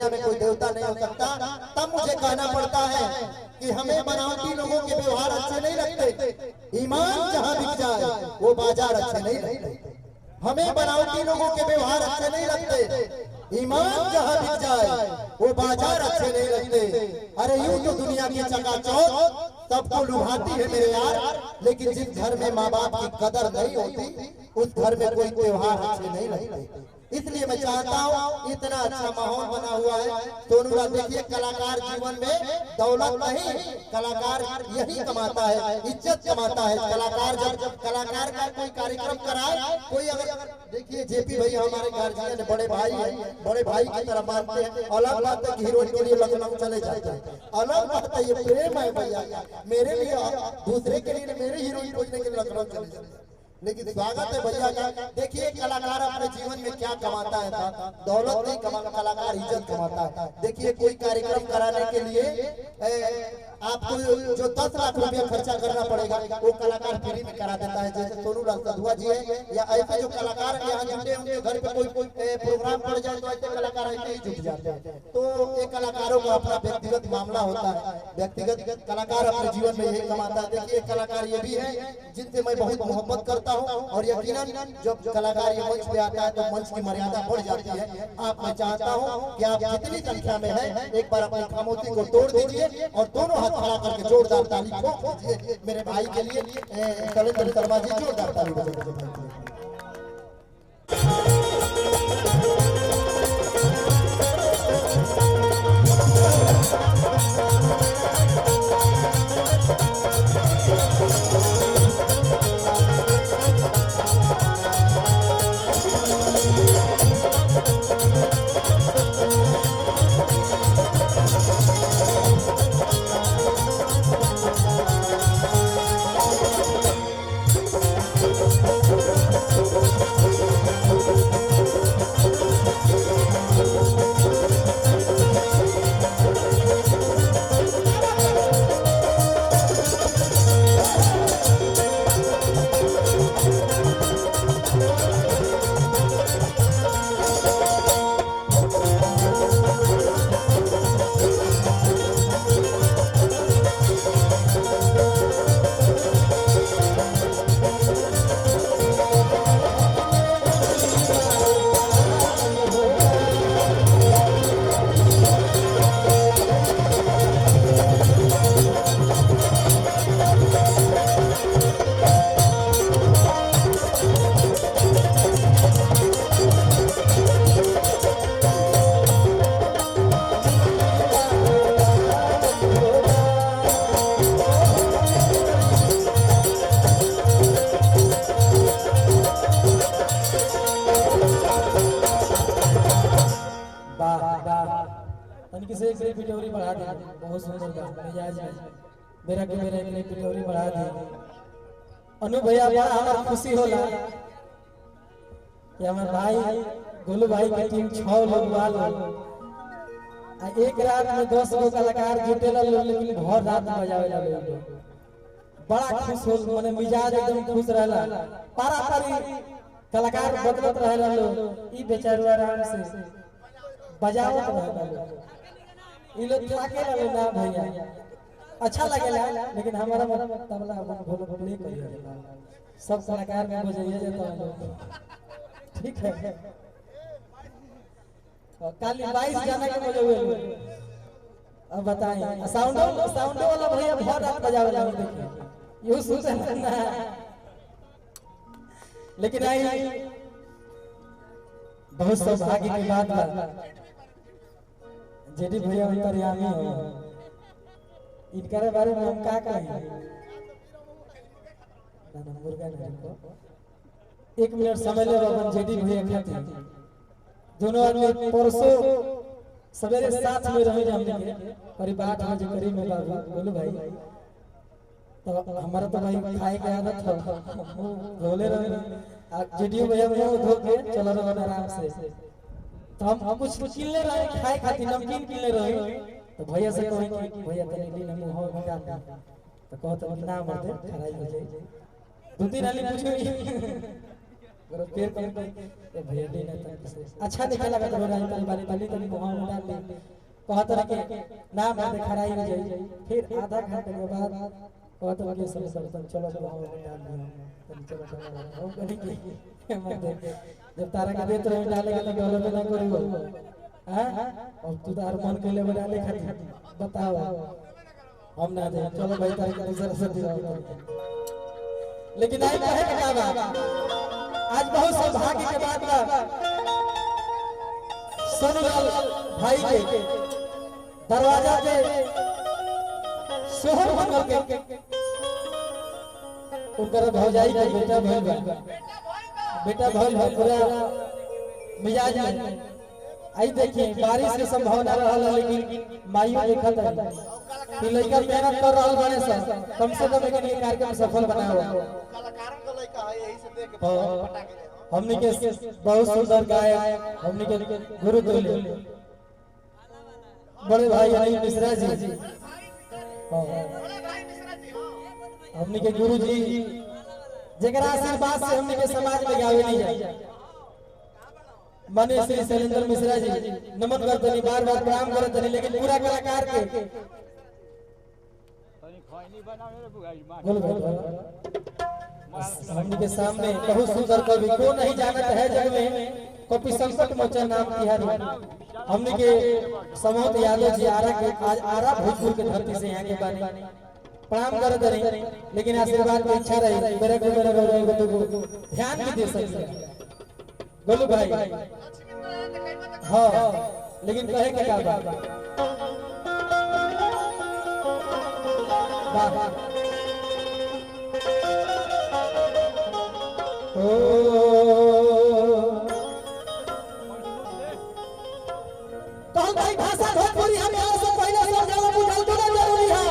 में कोई देवता नहीं हो सकता। तब मुझे कहना पड़ता है कि हमें बनावटी लोगों के व्यवहार अच्छे नहीं लगते। ईमान जहां बिक जाए वो बाजार अच्छे नहीं लगते। हमें बनावटी लोगों के व्यवहार अच्छे नहीं लगते। ईमान जहां बिक जाए वो बाजार अच्छे नहीं लगते। अरे यूं तो दुनिया की चकाचौंध सबको लुभाती है मेरे यार, लेकिन जिस घर में माँ बाप की कदर नहीं होती उस घर में कोई त्योहार अच्छे नहीं लगते। इसलिए मैं चाहता हूँ, इतना अच्छा माहौल बना हुआ है। सोनूलाल देखिए, कलाकार जीवन में दौलत नहीं, कलाकार यही कमाता है, इज्जत कमाता है। कलाकार जब कलाकार का कोई कार्यक्रम कराए, कोई अगर देखिए जेपी भैया हमारे गार्जियन बड़े भाई है, बड़े भाई की तरह मानते हैं। अलग बात है कि हीरोइन के लिए लखनऊ चले जाते हैं, अलग बात है, ये प्रेम है भैया मेरे लिए, दूसरे के लिए मेरे हीरोइन खोजने के लिए लखनऊ चले जाते हैं। लेकिन स्वागत है भैया का। देखिए कलाकार अपने जीवन में क्या कमाता है, दौलत नहीं कमाता, कलाकार इज्जत कमाता है। देखिए कोई कार्यक्रम कराने के लिए आपको जो 10 लाख रुपया खर्चा करना पड़ेगा वो कलाकार फ्री में करा देता है। जैसे सोनूलाल सधुआ जी है, या ऐसे जो कलाकार यहाँ जुटे, उनके घर पे कोई प्रोग्राम पड़ जाए तो ऐसे कलाकार ऐसे ही जुट जाते हैं। तो ये कलाकारों का अपना व्यक्तिगत मामला होता है, व्यक्तिगत कलाकार अपने जीवन में यही कमाता है। देखिए कलाकार ये भी है जिनसे मैं बहुत मोहब्बत करता हूं, और यकीनन जब कलाकार ये मंच पे आता है तो मंच की मर्यादा बढ़ जाती है। आप मैं चाहता हूं कि आप जितनी संख्या में है एक बार अपनी खामोशी को तोड़ दीजिए और दोनों हाथ खड़ा करके जोरदार ताली ठोक दीजिए मेरे भाई के लिए। शैलेंद्र शर्मा जी जोरदार ताली बजाइए। पिटोरी बढ़ा दी, बहुत सुंदर मिजाज है मेरा के मेरे के पिटोरी बढ़ा दी। अनु भैया बड़ा हमारा खुशी होला कि हमारे भाई गोलू भाई की टीम 6 लोग वाला एक रात में 10 गो कलाकार जुटेला, लेकिन भर रात बजावेला लोग बड़ा खुश हो, माने मिजाज एकदम खुश रहला। पारा पारी कलाकार बदलत रहला लोग, ई बेचारा आराम से बजावत रहला। ये लोग लाके वाले ना भैया अच्छा लगेला, लेकिन हमारा तबला भोल भोल नहीं करिए, सब कलाकार में बजाइए जाता है। ठीक है, काली 22 गाना के बजावे। अब बताएं साउंड वाला भैया बहुत रात बजावेला, देखिए ये सुनते ना, लेकिन आई बहुत सौभाग्य की बात है जेडी भैया अंतर्यामी हो। इनके बारे में हम क्या कहें, एक मिनट समय ले बाबा। जेडी भैया खाते दोनों आदमी परसों सवेरे 7 में रहे हमने करीब 8 बजे करीब में बाबू बोलो भाई, तो हमारा तो भाई खाए के आदत था, बोले रहे जेडी भैया धो के चलो रहो आराम से। तो हम कुछ किनले रहे खाए खातिर, नमकीन किनले रहे, तो भैया से कहे कि भैया तनी दिन मुंह में डाल दे, तो कहत कि ना मत खराई हो जाए। 2-3 आली पूछो अगर फिर कहते ए भैया लेना था अच्छा नहीं लगा तो राज तनी बारी तनी तनी वहां डाल दे कहत रहे के नाम है खराई हो जाई फिर आधा घंटे के बाद कहत रहे के सब चलो वहां डाल दिया तनी चलो हम कहीं के मत दे जब तारा के देत रहे डालेगा तो गलत ना करियो हां अब तू तार मन के ले डाले खाती बताओ हम ना दे चलो भाई तारा के दूसरा से दिलाओ लेकिन आई कहे के का बात आज बहुत सौभाग्य के बात बा सोनूलाल भाई के दरवाजा पे सोहर मंगल के उनकर भौजाई के बेटा भइल बा पूरा मिजाज में आई देखिए बारिश के संभावना रहल लेकिन माइयो देखत है कि लड़का मेहनत कर रहल बने सब कम से कम एक कार्यक्रम सफल बनाओ कलाकार का लड़का है यही से देख के पटा के हमनी के बहुत सुंदर गायक हमनी के गुरु तुल्य बड़े भाई अनिल मिश्रा जी हमनी के गुरु जी जेकरा आशीर्वाद से हमनी के समाज में गावे नहीं जाए माने श्री शैलेंद्र मिश्रा जी नमन करतनी बार बार प्रणाम करतनी लेकिन पूरा कलाकार के हमनी के सामने बहुत सुंदर कवि को नहीं जानत है जग में कवि संकट मोचन नाम तिहारी हमनी के समोत यादव जी आरा के आज आरा भोजपुर के धरती से यहाँ के बानी प्रणाम करत रही लेकिन आशीर्वाद की इच्छा रही मेरे को ध्यान भी दे सके गोलू भाई हाँ लेकिन कहे के का बात वाह ओ कहल भाई भाषा भोजपुरी हम और से पहले समझाओ बुझल तो जरूरी है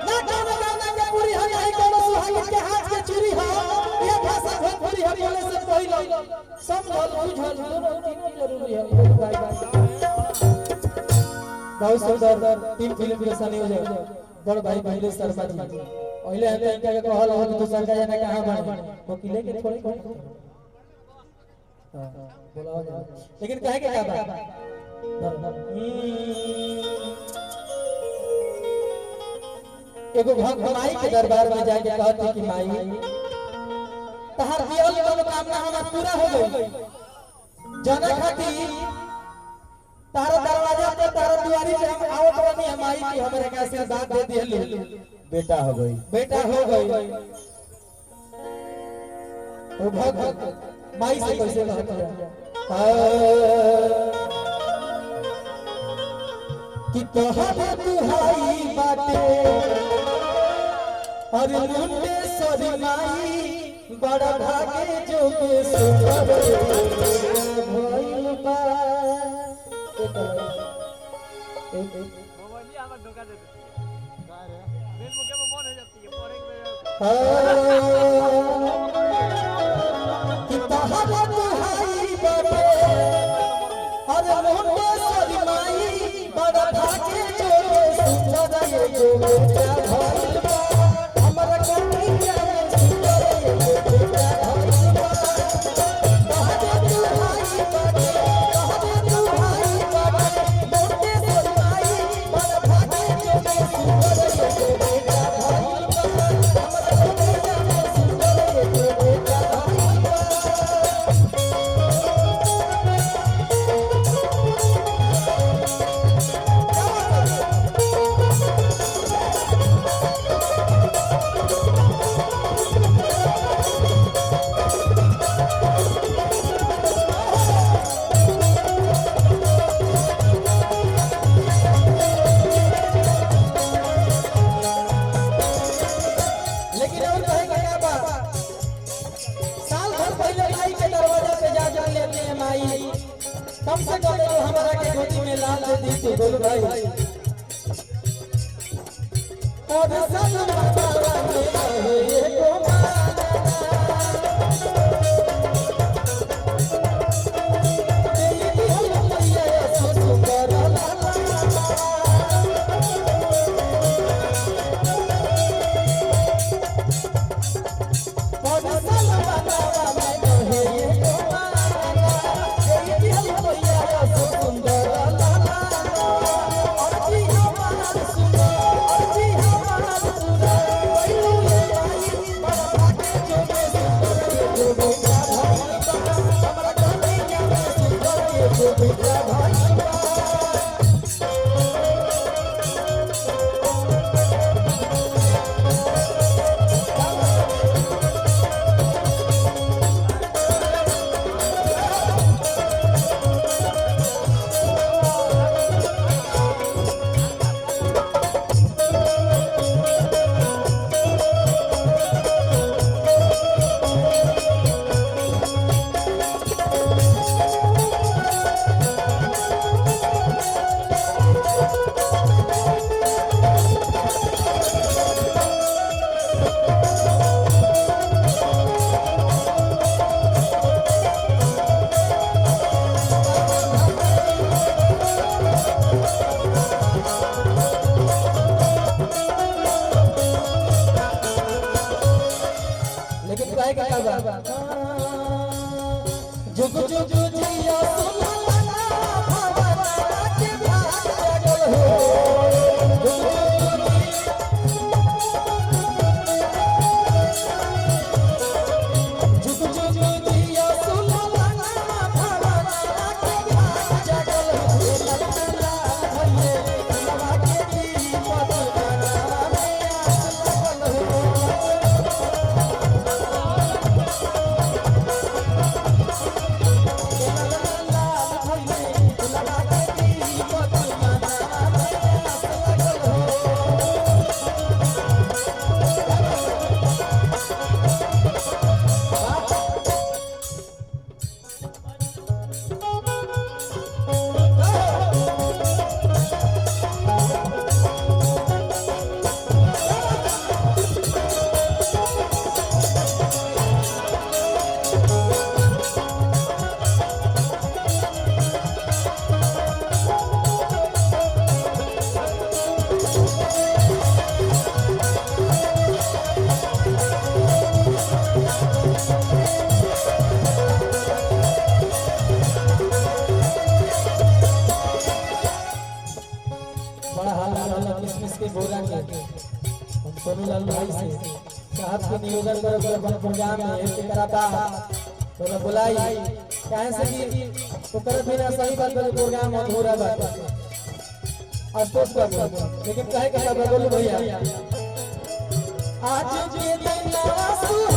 ना गाना गाना के पूरी है यही कोनो सुहागिन के हाथ के चूड़ी है ये भाषा भोजपुरी हम बोले से पहले समझल बुझल दोनों तीनों जरूरी है भाई बहुत सुंदर तीन फिल्म के संयोग है बड़ भाई पहले शर्मा जी पहले है इनका के कहल हो तो सरका जाने कहां बने वकीले के थोड़ी कोई हां बोलाओ जा लेकिन कहे के का बात एगो माई के दरबार में जाके कहती कि माई तहार दियल मनोकामना हमार पूरा हो गई जाने खातिर तारा दरवाजा पे तारा दुआरी पे हम आवत रहनी माई की हमरे के आशीर्वाद दे दिहलु बेटा हो गई ओ भक्त माई से कैसे कहत है कि तोहरे दुहाई बाटे अरे मुंडेश्वरी माई बड़ा भागे जो के सुंदर भइल बा मोबाइल हमार धोखा दे देती है का रे मेन मुके में मन हो जाती है पढ़े कि तोहरे दुहाई बाटे अरे मुंडेश्वरी माई बड़ा भागे जो के सुंदर एगो बेटा भइल बा हमरा कोठी के सुंदर एगो बेटा भइल बा तोहरे दुहाई बाटे मुंडेश्वरी माई बड़ा भागे जो के सुंदर एगो बेटा भइल बा हमरा कोठी के सुंदर एगो बेटा भइल बा लेकिन और कहेंगे क्या बात साल भर पहले माई के दरवाजा पे जा लेते हैं माई कम से कम एगो हमारा के गोदी में लाल दे दी तो बोलो भाई और सब बतावा में एगो माना लेकिन कहे का बाबा जुग जुग जिया सुलला भवना के भाग जगल हो जुग जुग जिया सुलला भवना के भाग जगल हो ललला भइले लवा के दीपक बनावा में लगल हो बड़ा हाल रहला किसमिस के बोरा के हम सोनू लाल भाई से साहब के नियोजन कर अपन प्रोग्राम में एक कराता तोरा बुलाई काहे से कि ओकर बिना सही बात करे प्रोग्राम अधूरा बात अफसोस कर लेकिन कहे का बोलू भैया आज के दिन सुहा